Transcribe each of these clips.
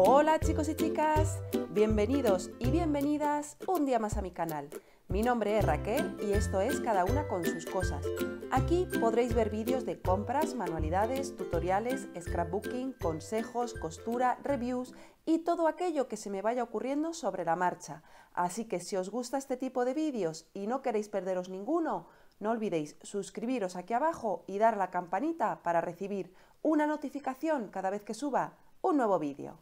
Hola chicos y chicas, bienvenidos y bienvenidas un día más a mi canal. Mi nombre es Raquel y esto es Cada una con sus cosas. Aquí podréis ver vídeos de compras, manualidades, tutoriales, scrapbooking, consejos, costura, reviews y todo aquello que se me vaya ocurriendo sobre la marcha. Así que si os gusta este tipo de vídeos y no queréis perderos ninguno, no olvidéis suscribiros aquí abajo y dar la campanita para recibir una notificación cada vez que suba un nuevo vídeo.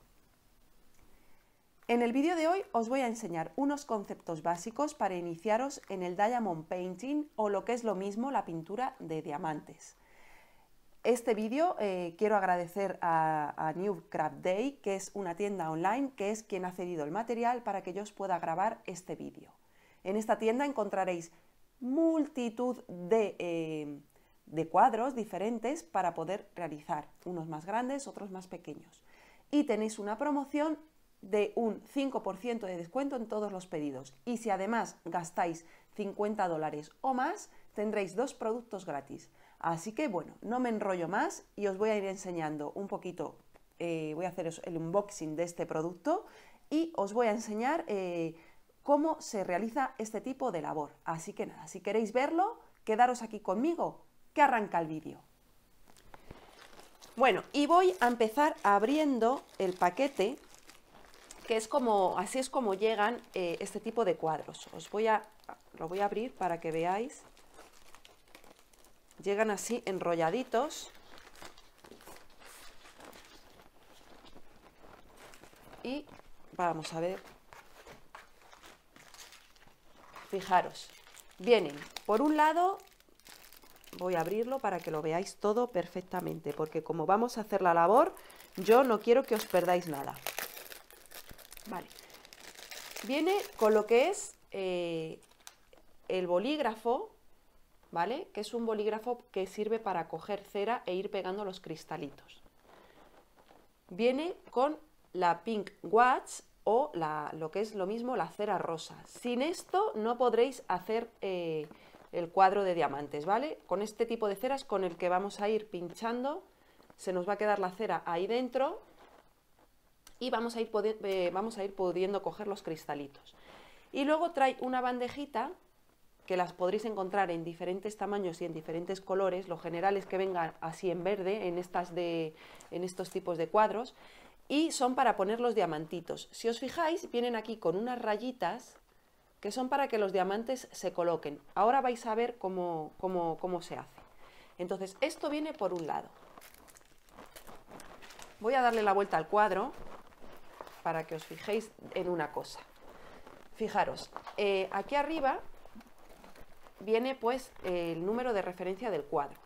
En el vídeo de hoy os voy a enseñar unos conceptos básicos para iniciaros en el Diamond Painting o lo que es lo mismo la pintura de diamantes. Este vídeo quiero agradecer a New Craft Day, que es una tienda online que es quien ha cedido el material para que yo os pueda grabar este vídeo. En esta tienda encontraréis multitud de cuadros diferentes para poder realizar, unos más grandes, otros más pequeños. Y tenéis una promoción de un 5% de descuento en todos los pedidos. Y si además gastáis $50 o más, tendréis 2 productos gratis. Así que bueno, no me enrollo más y os voy a ir enseñando un poquito, voy a haceros el unboxing de este producto y os voy a enseñar cómo se realiza este tipo de labor. Así que nada, si queréis verlo, quedaros aquí conmigo, que arranca el vídeo. Bueno, y voy a empezar abriendo el paquete, que es como, así es como llegan este tipo de cuadros. Lo voy a abrir para que veáis. Llegan así enrolladitos. Y vamos a ver. Fijaros, vienen por un lado, voy a abrirlo para que lo veáis todo perfectamente, porque como vamos a hacer la labor, yo no quiero que os perdáis nada. Vale. Viene con lo que es el bolígrafo, ¿vale? Que es un bolígrafo que sirve para coger cera e ir pegando los cristalitos. Viene con la Pink Wax o lo que es lo mismo, la cera rosa. Sin esto no podréis hacer el cuadro de diamantes, ¿vale? Con este tipo de ceras con el que vamos a ir pinchando, se nos va a quedar la cera ahí dentro y vamos a ir pudiendo coger los cristalitos. Y luego trae una bandejita que las podréis encontrar en diferentes tamaños y en diferentes colores. Lo general es que vengan así en verde en estos tipos de cuadros, y son para poner los diamantitos. Si os fijáis, vienen aquí con unas rayitas que son para que los diamantes se coloquen. Ahora vais a ver cómo se hace. Entonces, esto viene por un lado. Voy a darle la vuelta al cuadro para que os fijéis en una cosa. Fijaros, aquí arriba viene pues el número de referencia del cuadro.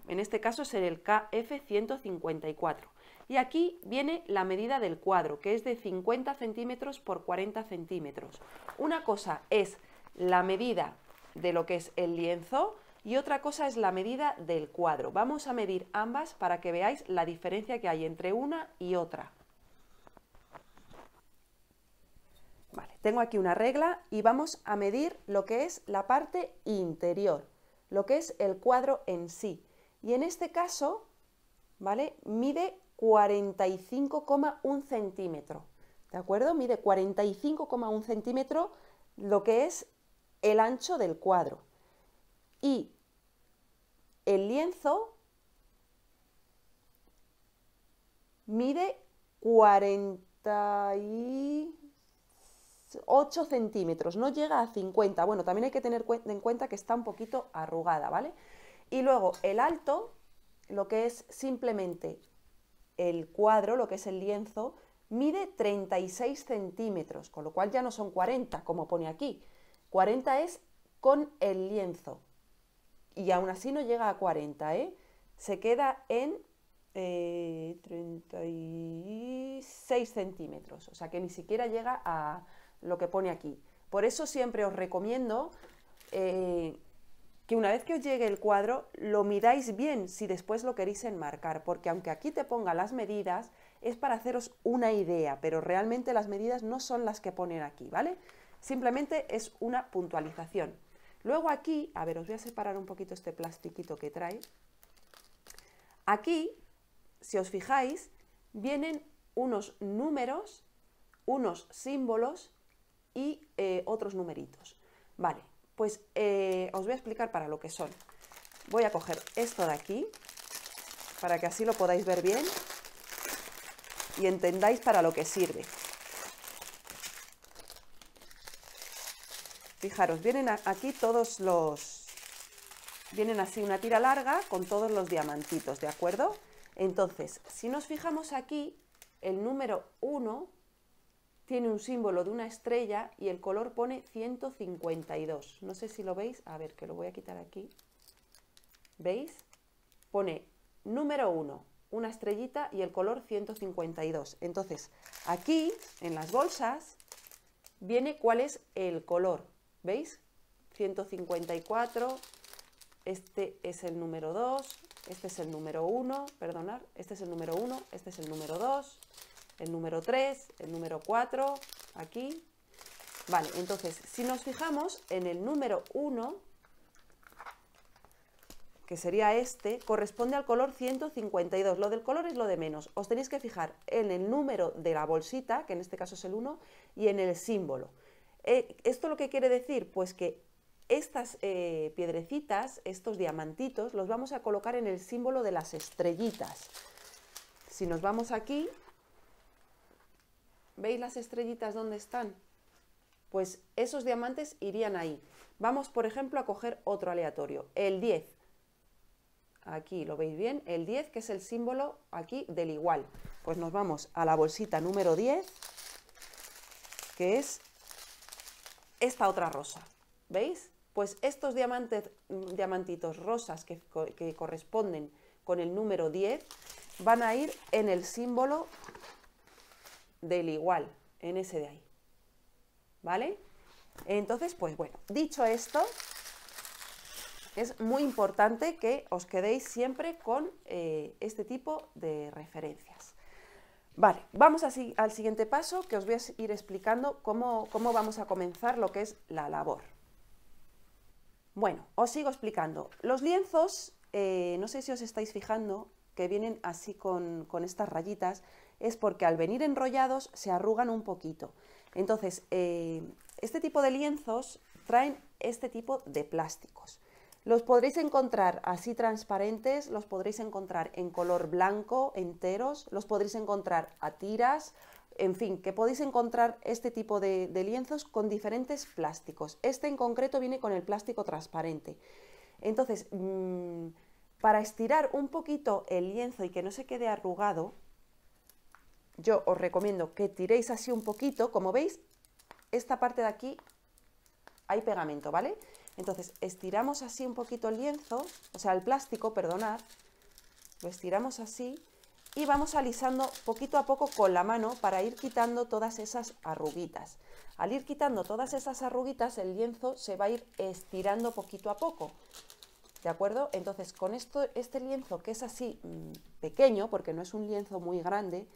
En este caso es el KF154. Y aquí viene la medida del cuadro, que es de 50 centímetros por 40 centímetros. Una cosa es la medida de lo que es el lienzo y otra cosa es la medida del cuadro. Vamos a medir ambas para que veáis la diferencia que hay entre una y otra. Vale, tengo aquí una regla y vamos a medir lo que es la parte interior, lo que es el cuadro en sí. Y en este caso, ¿vale? Mide 45,1 centímetros, ¿de acuerdo? Mide 45,1 centímetros lo que es el ancho del cuadro. Y el lienzo mide 48 centímetros, no llega a 50. Bueno, también hay que tener en cuenta que está un poquito arrugada, ¿vale? Y luego el alto, lo que es simplemente el cuadro, lo que es el lienzo, mide 36 centímetros, con lo cual ya no son 40, como pone aquí. 40 es con el lienzo. Y aún así no llega a 40, ¿eh? Se queda en 36 centímetros, o sea que ni siquiera llega a lo que pone aquí. Por eso siempre os recomiendo que una vez que os llegue el cuadro, lo midáis bien si después lo queréis enmarcar, porque aunque aquí te ponga las medidas, es para haceros una idea, pero realmente las medidas no son las que ponen aquí, ¿vale? Simplemente es una puntualización. Luego aquí, a ver, os voy a separar un poquito este plastiquito que trae. Aquí, si os fijáis, vienen unos números, unos símbolos y otros numeritos. Vale, pues os voy a explicar para lo que son. Voy a coger esto de aquí, para que así lo podáis ver bien y entendáis para lo que sirve. Fijaros, vienen aquí todos los... Vienen así una tira larga con todos los diamantitos, ¿de acuerdo? Entonces, si nos fijamos aquí, el número 1 tiene un símbolo de una estrella y el color pone 152. No sé si lo veis. A ver, que lo voy a quitar aquí. ¿Veis? Pone número 1, una estrellita y el color 152. Entonces, aquí, en las bolsas, viene cuál es el color. ¿Veis? 154, este es el número 2, este es el número 1, perdonad, este es el número 1, este es el número 2, el número 3, el número 4, aquí. Vale, entonces, si nos fijamos en el número 1, que sería este, corresponde al color 152. Lo del color es lo de menos. Os tenéis que fijar en el número de la bolsita, que en este caso es el 1, y en el símbolo. ¿Esto lo que quiere decir? Pues que estas piedrecitas, estos diamantitos, los vamos a colocar en el símbolo de las estrellitas. Si nos vamos aquí, ¿veis las estrellitas dónde están? Pues esos diamantes irían ahí. Vamos, por ejemplo, a coger otro aleatorio, el 10. Aquí lo veis bien, el 10, que es el símbolo aquí del igual. Pues nos vamos a la bolsita número 10, que es esta otra rosa. ¿Veis? Pues estos diamantitos rosas que corresponden con el número 10 van a ir en el símbolo del igual, en ese de ahí. ¿Vale? Entonces, pues bueno, dicho esto, es muy importante que os quedéis siempre con este tipo de referencias. Vale, vamos al siguiente paso, que os voy a ir explicando cómo vamos a comenzar lo que es la labor. Bueno, os sigo explicando. Los lienzos, no sé si os estáis fijando, que vienen así con estas rayitas, es porque al venir enrollados se arrugan un poquito. Entonces, este tipo de lienzos traen este tipo de plásticos. Los podréis encontrar así transparentes, los podréis encontrar en color blanco, enteros, los podréis encontrar a tiras, en fin, que podéis encontrar este tipo de lienzos con diferentes plásticos. Este en concreto viene con el plástico transparente. Entonces, para estirar un poquito el lienzo y que no se quede arrugado, yo os recomiendo que tiréis así un poquito. Como veis, esta parte de aquí hay pegamento, ¿vale? Entonces, estiramos así un poquito el lienzo, o sea, el plástico, perdonad, lo estiramos así y vamos alisando poquito a poco con la mano para ir quitando todas esas arruguitas. Al ir quitando todas esas arruguitas, el lienzo se va a ir estirando poquito a poco, ¿de acuerdo? Entonces, con este lienzo, que es así pequeño, porque no es un lienzo muy grande,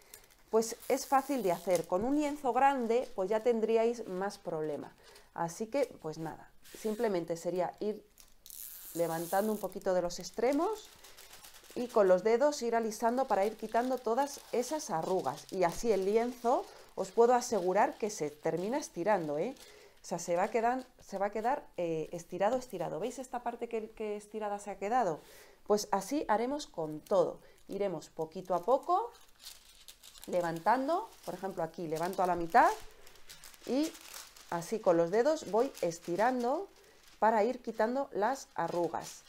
pues es fácil de hacer. Con un lienzo grande, pues ya tendríais más problema. Así que, pues nada, simplemente sería ir levantando un poquito de los extremos y con los dedos ir alisando para ir quitando todas esas arrugas. Y así el lienzo, os puedo asegurar que se termina estirando, ¿eh? O sea, se va a quedar estirado, estirado. ¿Veis esta parte que estirada se ha quedado? Pues así haremos con todo. Iremos poquito a poco levantando, por ejemplo aquí levanto a la mitad y así con los dedos voy estirando para ir quitando las arrugas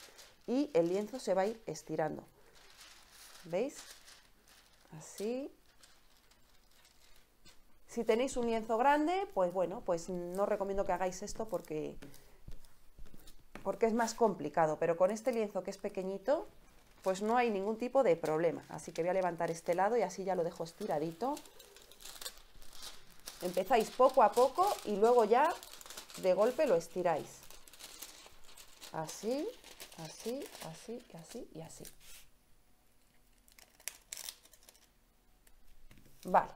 y el lienzo se va a ir estirando. ¿Veis? Así. Si tenéis un lienzo grande, pues bueno, pues no os recomiendo que hagáis esto porque es más complicado, pero con este lienzo que es pequeñito, pues no hay ningún tipo de problema. Así que voy a levantar este lado y así ya lo dejo estiradito. Empezáis poco a poco y luego ya de golpe lo estiráis. Así, así, así, así y así. Vale.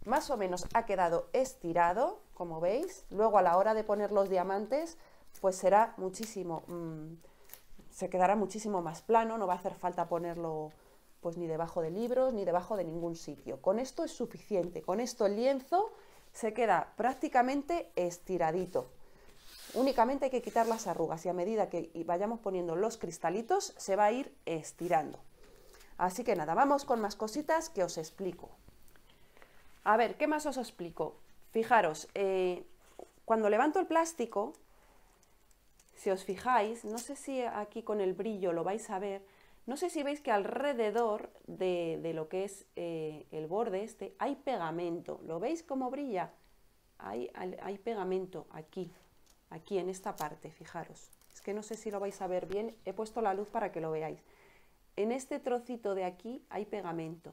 Más o menos ha quedado estirado, como veis. Luego a la hora de poner los diamantes, pues será muchísimo... se quedará muchísimo más plano, no va a hacer falta ponerlo pues ni debajo de libros, ni debajo de ningún sitio. Con esto es suficiente, con esto el lienzo se queda prácticamente estiradito. Únicamente hay que quitar las arrugas y a medida que vayamos poniendo los cristalitos se va a ir estirando. Así que nada, vamos con más cositas que os explico. A ver, ¿qué más os explico? Fijaros, cuando levanto el plástico, si os fijáis, no sé si aquí con el brillo lo vais a ver, no sé si veis que alrededor de lo que es el borde este hay pegamento. ¿Lo veis cómo brilla? Hay pegamento aquí en esta parte, fijaros. Es que no sé si lo vais a ver bien, he puesto la luz para que lo veáis. En este trocito de aquí hay pegamento,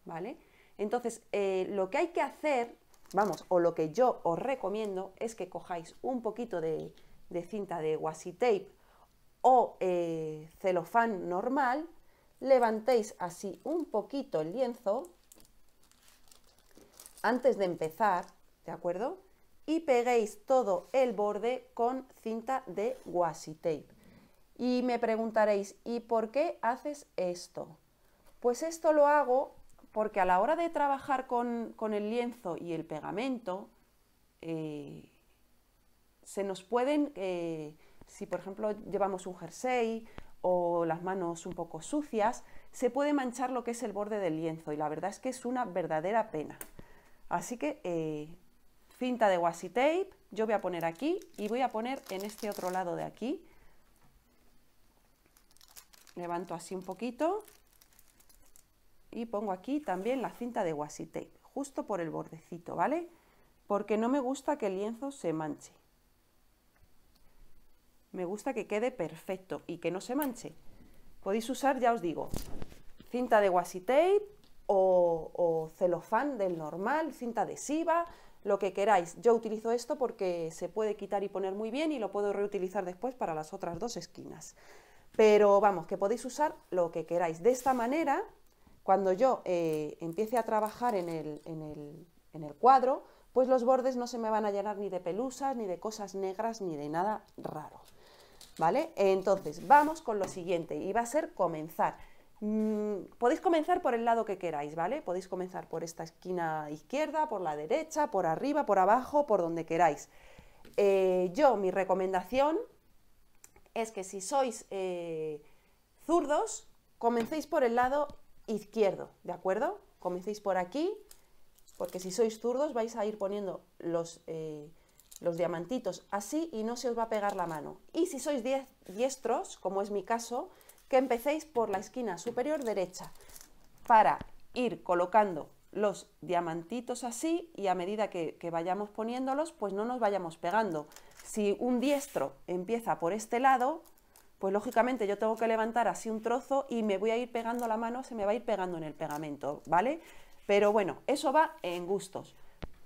¿vale? Entonces, lo que hay que hacer, vamos, o lo que yo os recomiendo es que cojáis un poquito de cinta de washi tape o celofán normal, levantéis así un poquito el lienzo antes de empezar, ¿de acuerdo? Y peguéis todo el borde con cinta de washi tape. Y me preguntaréis, ¿y por qué haces esto? Pues esto lo hago porque a la hora de trabajar con el lienzo y el pegamento, se nos pueden, si por ejemplo llevamos un jersey o las manos un poco sucias, se puede manchar lo que es el borde del lienzo y la verdad es que es una verdadera pena. Así que cinta de washi tape, yo voy a poner aquí y voy a poner en este otro lado de aquí. Levanto así un poquito y pongo aquí también la cinta de washi tape, justo por el bordecito, ¿vale? Porque no me gusta que el lienzo se manche. Me gusta que quede perfecto y que no se manche. Podéis usar, ya os digo, cinta de washi tape o celofán del normal, cinta adhesiva, lo que queráis. Yo utilizo esto porque se puede quitar y poner muy bien y lo puedo reutilizar después para las otras dos esquinas. Pero vamos, que podéis usar lo que queráis. De esta manera, cuando yo empiece a trabajar en el cuadro, pues los bordes no se me van a llenar ni de pelusas, ni de cosas negras, ni de nada raro. ¿Vale? Entonces, vamos con lo siguiente y va a ser comenzar. Podéis comenzar por el lado que queráis, ¿vale? Podéis comenzar por esta esquina izquierda, por la derecha, por arriba, por abajo, por donde queráis. Mi recomendación es que si sois zurdos, comencéis por el lado izquierdo, ¿de acuerdo? Comencéis por aquí, porque si sois zurdos vais a ir poniendo los diamantitos así y no se os va a pegar la mano. Y si sois diestros, como es mi caso, que empecéis por la esquina superior derecha para ir colocando los diamantitos así y a medida que vayamos poniéndolos, pues no nos vayamos pegando. Si un diestro empieza por este lado, pues lógicamente yo tengo que levantar así un trozo y me voy a ir pegando la mano, se me va a ir pegando en el pegamento, ¿vale? Pero bueno, eso va en gustos.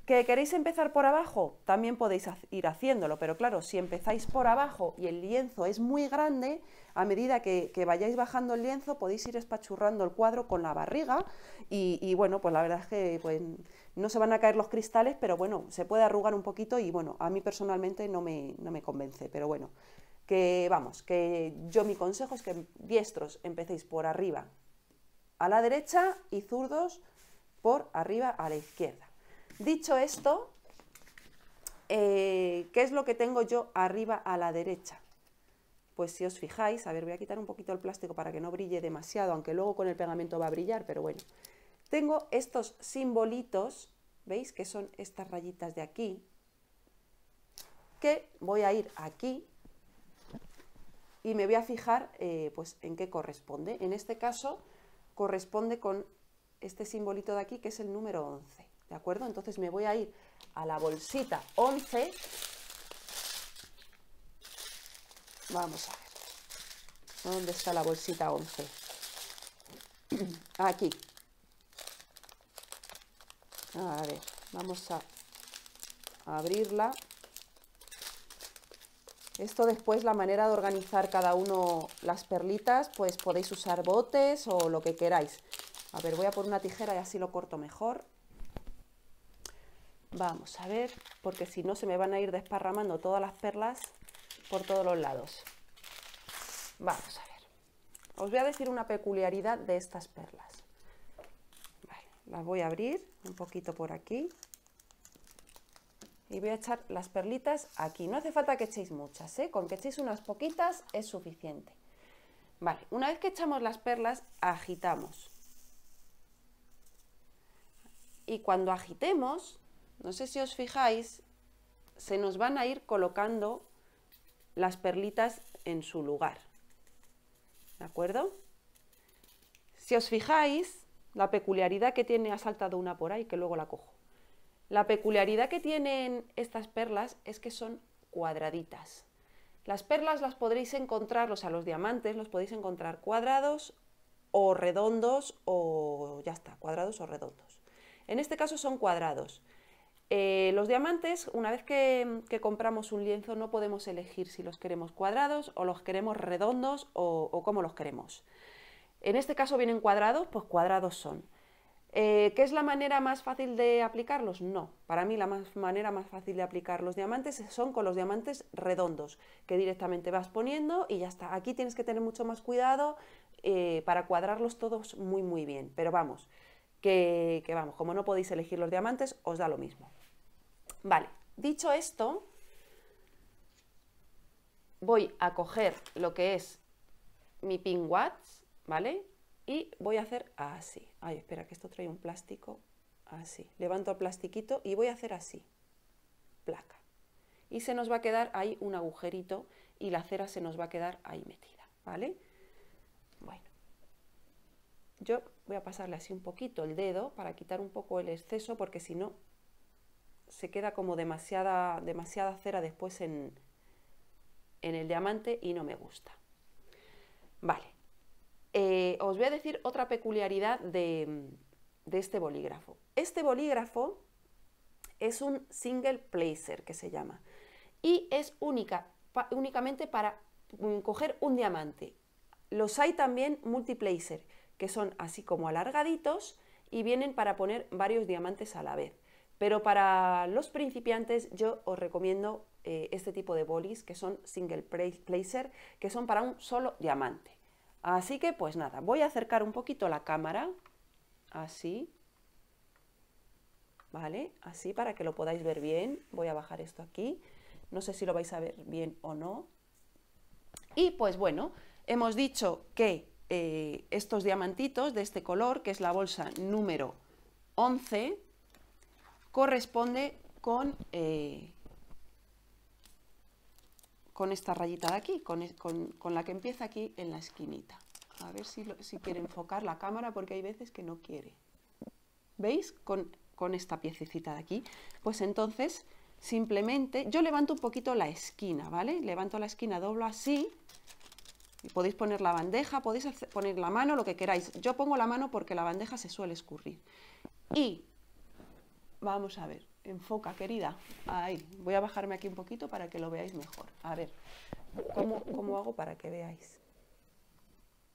¿Que queréis empezar por abajo? También podéis ir haciéndolo, pero claro, si empezáis por abajo y el lienzo es muy grande, a medida que vayáis bajando el lienzo podéis ir espachurrando el cuadro con la barriga y bueno, pues la verdad es que pues, no se van a caer los cristales, pero bueno, se puede arrugar un poquito y bueno, a mí personalmente no me convence, pero bueno, que vamos, que yo mi consejo es que diestros empecéis por arriba a la derecha y zurdos por arriba a la izquierda. Dicho esto, ¿qué es lo que tengo yo arriba a la derecha? Pues si os fijáis, a ver, voy a quitar un poquito el plástico para que no brille demasiado, aunque luego con el pegamento va a brillar, pero bueno. Tengo estos simbolitos, ¿veis? Que son estas rayitas de aquí, que voy a ir aquí y me voy a fijar pues en qué corresponde. En este caso corresponde con este simbolito de aquí, que es el número 11. ¿De acuerdo? Entonces me voy a ir a la bolsita 11. Vamos a ver. ¿Dónde está la bolsita 11? Aquí. A ver, vamos a abrirla. Esto después, la manera de organizar cada uno las perlitas, pues podéis usar botes o lo que queráis. A ver, voy a por una tijera y así lo corto mejor. Vamos a ver, porque si no se me van a ir desparramando todas las perlas por todos los lados. Vamos a ver. os voy a decir una peculiaridad de estas perlas. Vale, las voy a abrir un poquito por aquí. Y voy a echar las perlitas aquí. No hace falta que echéis muchas, ¿eh? Con que echéis unas poquitas es suficiente. Vale, una vez que echamos las perlas, agitamos. Y cuando agitemos, no sé si os fijáis, se nos van a ir colocando las perlitas en su lugar. ¿De acuerdo? Si os fijáis, la peculiaridad que tiene, ha saltado una por ahí, que luego la cojo. La peculiaridad que tienen estas perlas es que son cuadraditas. Las perlas las podréis encontrar, o sea, los diamantes los podéis encontrar cuadrados o redondos o ya está, cuadrados o redondos. En este caso son cuadrados. Los diamantes, una vez que compramos un lienzo, no podemos elegir si los queremos cuadrados o los queremos redondos o cómo los queremos. En este caso vienen cuadrados, pues cuadrados son. ¿Qué es la manera más fácil de aplicarlos? No, para mí la manera más fácil de aplicar los diamantes son con los diamantes redondos, que directamente vas poniendo y ya está. Aquí tienes que tener mucho más cuidado para cuadrarlos todos muy bien, pero vamos, que vamos, como no podéis elegir los diamantes, os da lo mismo. Vale, dicho esto, voy a coger lo que es mi pin wax, ¿vale? Y voy a hacer así. Ay, espera, que esto trae un plástico. Así. Levanto el plastiquito y voy a hacer así. Placa. Y se nos va a quedar ahí un agujerito y la cera se nos va a quedar ahí metida, ¿vale? Bueno. Yo voy a pasarle así un poquito el dedo para quitar un poco el exceso, porque si no se queda como demasiada cera después en el diamante y no me gusta. Vale. Os voy a decir otra peculiaridad de este bolígrafo. Este bolígrafo es un single placer, que se llama, y es únicamente para coger un diamante. Los hay también multiplacer, que son así como alargaditos y vienen para poner varios diamantes a la vez. Pero para los principiantes yo os recomiendo este tipo de bolis, que son single placer, que son para un solo diamante. Así que, pues nada, voy a acercar un poquito la cámara, así, ¿vale? Así para que lo podáis ver bien. Voy a bajar esto aquí, no sé si lo vais a ver bien o no. Y pues bueno, hemos dicho que estos diamantitos de este color, que es la bolsa número 11, corresponde con esta rayita de aquí, con la que empieza aquí en la esquinita. A ver si quiere enfocar la cámara, porque hay veces que no quiere. ¿Veis? Con esta piececita de aquí. Pues entonces, simplemente, yo levanto un poquito la esquina, ¿vale? Levanto la esquina, doblo así, y podéis poner la bandeja, podéis poner la mano, lo que queráis. Yo pongo la mano porque la bandeja se suele escurrir. Y vamos a ver. Enfoca, querida. Ahí. Voy a bajarme aquí un poquito para que lo veáis mejor. A ver, ¿cómo hago para que veáis?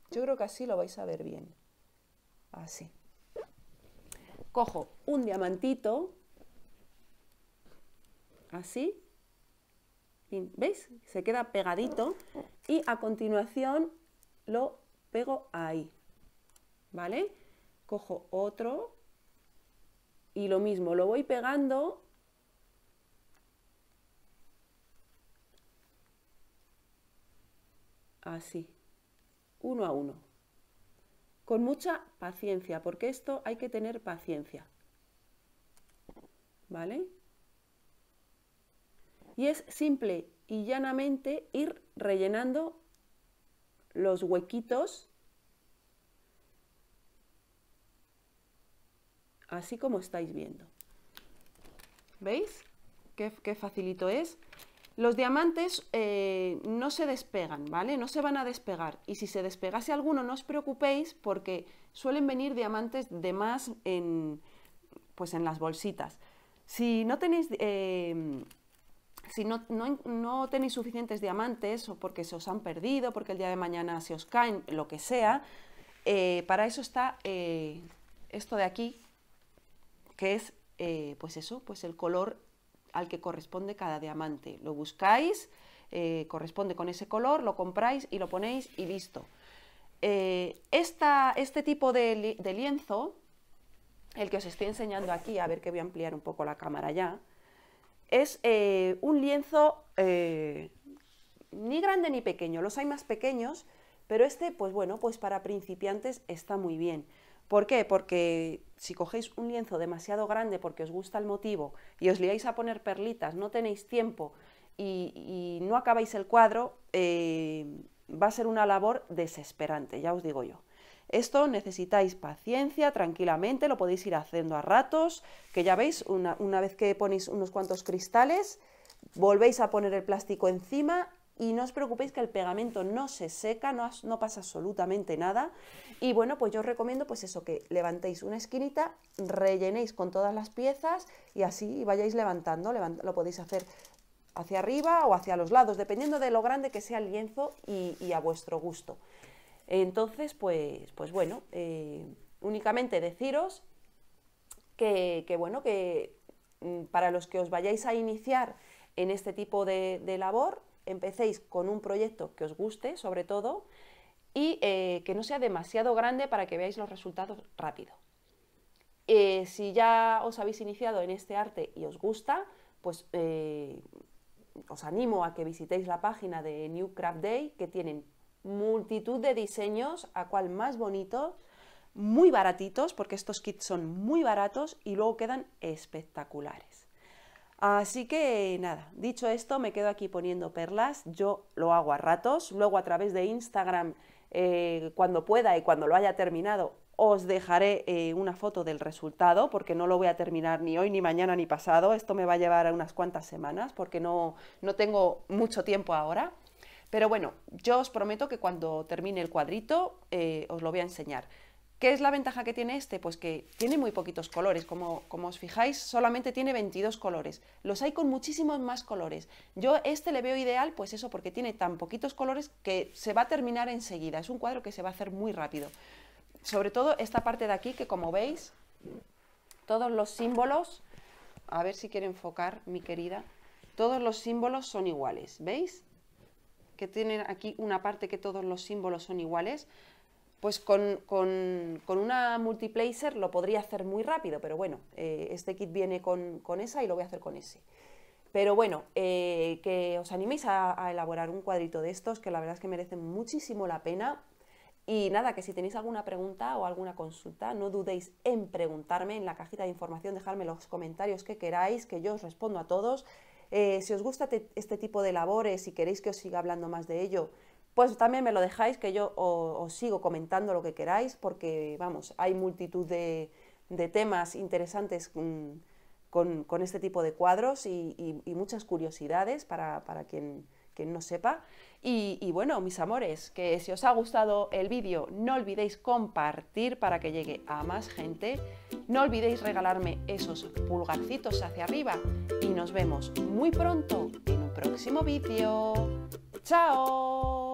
Yo creo que así lo vais a ver bien. Así. Cojo un diamantito. Así. ¿Veis? Se queda pegadito. Y a continuación lo pego ahí. ¿Vale? Cojo otro. Y lo mismo, lo voy pegando así, uno a uno, con mucha paciencia, porque esto hay que tener paciencia, ¿vale? Y es simple y llanamente ir rellenando los huequitos, así como estáis viendo. ¿Veis? Qué facilito es. Los diamantes no se despegan, ¿vale? No se van a despegar. Y si se despegase alguno, no os preocupéis, porque suelen venir diamantes de más pues en las bolsitas. Si no tenéis, no tenéis suficientes diamantes, o porque se os han perdido, porque el día de mañana se os caen, lo que sea, para eso está esto de aquí, que es, pues eso, pues el color al que corresponde cada diamante. Lo buscáis, corresponde con ese color, lo compráis y lo ponéis y listo. este tipo de lienzo, el que os estoy enseñando aquí, a ver que voy a ampliar un poco la cámara ya, es un lienzo ni grande ni pequeño, los hay más pequeños, pero este, pues bueno, pues para principiantes está muy bien. ¿Por qué? Porque si cogéis un lienzo demasiado grande porque os gusta el motivo y os liáis a poner perlitas, no tenéis tiempo y no acabáis el cuadro, va a ser una labor desesperante, ya os digo yo. Esto necesitáis paciencia, tranquilamente, lo podéis ir haciendo a ratos, que ya veis, una vez que ponéis unos cuantos cristales, volvéis a poner el plástico encima y no os preocupéis que el pegamento no se seca, no pasa absolutamente nada. Y bueno, pues yo os recomiendo pues eso, que levantéis una esquinita, rellenéis con todas las piezas y así vayáis levantando, lo podéis hacer hacia arriba o hacia los lados, dependiendo de lo grande que sea el lienzo y a vuestro gusto. Entonces, pues bueno, únicamente deciros que bueno, que para los que os vayáis a iniciar en este tipo de labor, empecéis con un proyecto que os guste, sobre todo, y que no sea demasiado grande para que veáis los resultados rápido. Si ya os habéis iniciado en este arte y os gusta, pues os animo a que visitéis la página de New Craft Day, que tienen multitud de diseños, a cual más bonitos, muy baratitos, porque estos kits son muy baratos y luego quedan espectaculares. Así que nada, dicho esto, me quedo aquí poniendo perlas. Yo lo hago a ratos, luego a través de Instagram, cuando pueda y cuando lo haya terminado, os dejaré una foto del resultado, porque no lo voy a terminar ni hoy, ni mañana, ni pasado. Esto me va a llevar a unas cuantas semanas, porque no tengo mucho tiempo ahora. Pero bueno, yo os prometo que cuando termine el cuadrito os lo voy a enseñar. ¿Qué es la ventaja que tiene este? Pues que tiene muy poquitos colores, como os fijáis, solamente tiene 22 colores. Los hay con muchísimos más colores. Yo este le veo ideal, pues eso, porque tiene tan poquitos colores que se va a terminar enseguida. Es un cuadro que se va a hacer muy rápido. Sobre todo esta parte de aquí, que como veis, todos los símbolos, a ver si quiere enfocar, mi querida, todos los símbolos son iguales, ¿veis? Que tienen aquí una parte que todos los símbolos son iguales. Pues con una multiplacer lo podría hacer muy rápido, pero bueno, este kit viene con esa y lo voy a hacer con ese. Pero bueno, que os animéis a elaborar un cuadrito de estos, que la verdad es que merecen muchísimo la pena. Y nada, que si tenéis alguna pregunta o alguna consulta, no dudéis en preguntarme en la cajita de información, dejadme los comentarios que queráis, que yo os respondo a todos. Si os gusta este tipo de labores y queréis que os siga hablando más de ello, pues también me lo dejáis, que yo os sigo comentando lo que queráis, porque vamos, hay multitud de temas interesantes con este tipo de cuadros y muchas curiosidades para quien no sepa. Y bueno, mis amores, que si os ha gustado el vídeo, no olvidéis compartir para que llegue a más gente. No olvidéis regalarme esos pulgarcitos hacia arriba y nos vemos muy pronto en un próximo vídeo. ¡Chao!